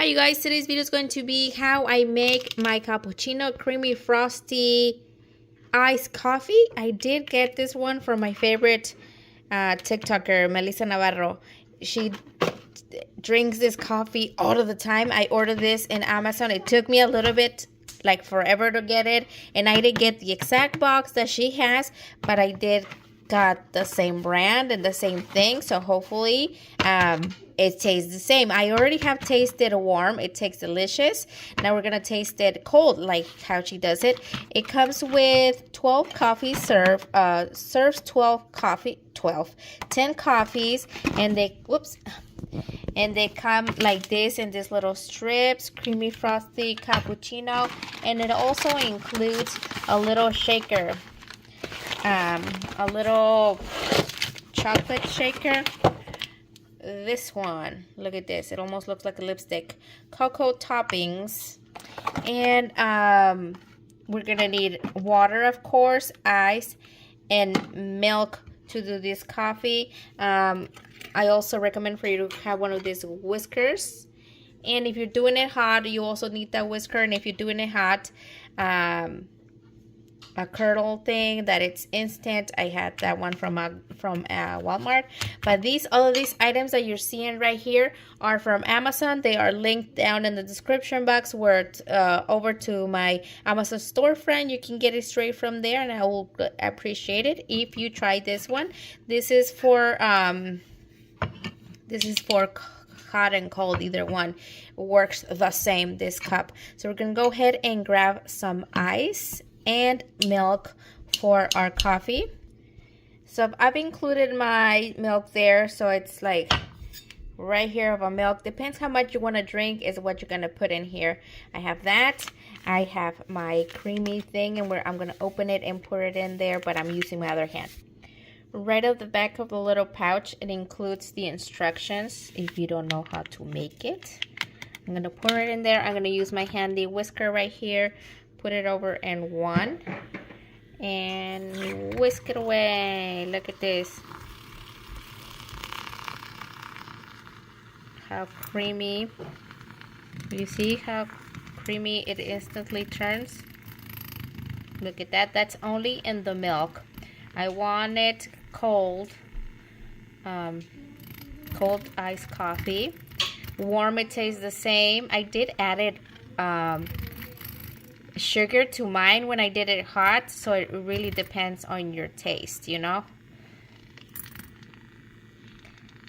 you guys, today's video is going to be how I make my cappuccino creamy frosty iced coffee. I did get this one from my favorite TikToker, Melissa Navarro. She drinks this coffee all of the time. I ordered this in Amazon. It took me a little bit, like forever to get it, and I didn't get the exact box that she has, but I did got the same brand and the same thing, so hopefully it tastes the same. I already have tasted warm. It tastes delicious. Now we're gonna taste it cold, like how she does it. It comes with 12 coffee serves 10 coffees, and they come like this in these little strips, creamy frosty cappuccino, and it also includes a little shaker, a little chocolate shaker. This one, look at this, it almost looks like a lipstick. Cocoa toppings, and we're gonna need water, of course, ice, and milk to do this coffee. I also recommend for you to have one of these whiskers, and if you're doing it hot, you also need that whisker. And if you're doing it hot, a curdle thing that it's instant. I had that one from Walmart. But all of these items that you're seeing right here are from Amazon. They are linked down in the description box, where over to my Amazon storefront. You can get it straight from there, and I will appreciate it if you try this one. This is for hot and cold. Either one works the same, this cup. So we're gonna go ahead and grab some ice and milk for our coffee. So I've included my milk there, so it's like right here of a milk. Depends how much you want to drink is what you're gonna put in here. I have that. I have my creamy thing, and I'm gonna open it and pour it in there, but I'm using my other hand. Right at the back of the little pouch, it includes the instructions if you don't know how to make it. I'm gonna pour it in there. I'm gonna use my handy whisker right here. Put it over in one and whisk it away. Look at this. How creamy. You see how creamy it instantly turns? Look at that. That's only in the milk. I want it cold. Cold iced coffee. Warm, it tastes the same. I did add it sugar to mine when I did it hot, so it really depends on your taste, you know.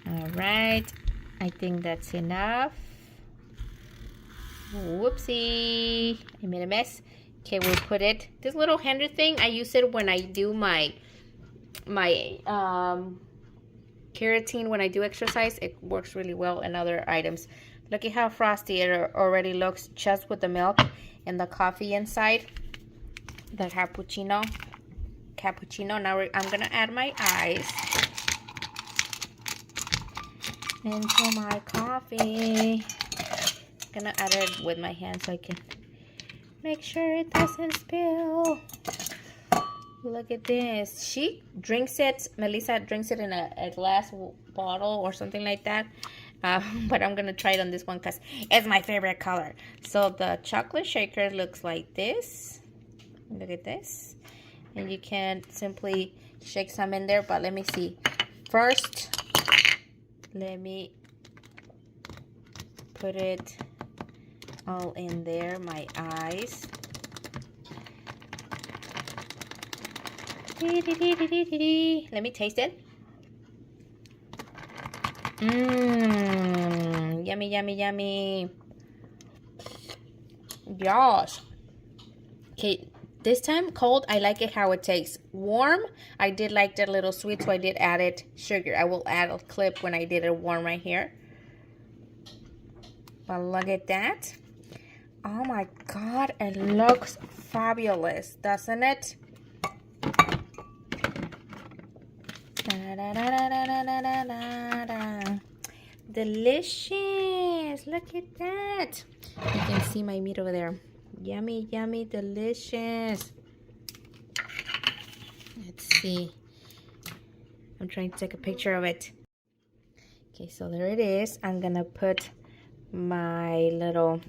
All right, I think that's enough. Whoopsie, I made a mess. Okay, we'll put it, this little hanger thing, I use it when I do my keratin, when I do exercise. It works really well in other items. Look at how frosty it already looks just with the milk and the coffee inside. The cappuccino. Now I'm gonna add my ice into my coffee. I'm gonna add it with my hand so I can make sure it doesn't spill. Look at this. She drinks it, Melissa drinks it in a glass bottle or something like that. But I'm gonna try it on this one because it's my favorite color. So the chocolate shaker looks like this. Look at this. And you can simply shake some in there, but let me see. First, let me put it all in there, my ice. Let me taste it. Yummy, yummy, yummy. Gosh. Okay, this time cold, I like it how it tastes. Warm, I did like that little sweet, so I did add it sugar. I will add a clip when I did it warm right here. But look at that. Oh my God, it looks fabulous, doesn't it? Delicious. Look at that. You can see my meat over there. Yummy, yummy, delicious. Let's see. I'm trying to take a picture of it. Okay, so there it is. I'm gonna put my little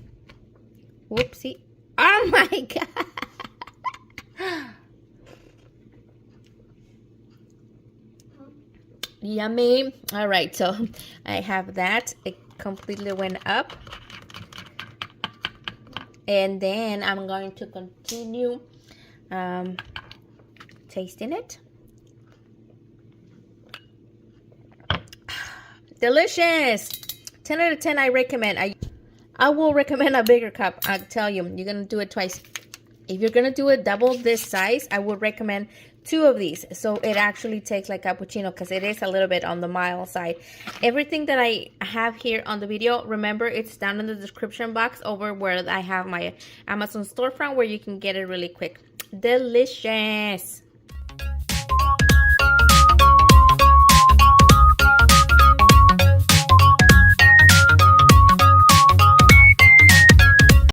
whoopsie. Oh my god. Yummy. All right, so I have that. It completely went up. And then I'm going to continue tasting it. Delicious. 10 out of 10 I recommend. I will recommend a bigger cup. I'll tell you, you're going to do it twice. If you're going to do it double this size, I would recommend 2 of these. So it actually tastes like cappuccino because it is a little bit on the mild side. Everything that I have here on the video, remember, it's down in the description box over where I have my Amazon storefront where you can get it really quick. Delicious.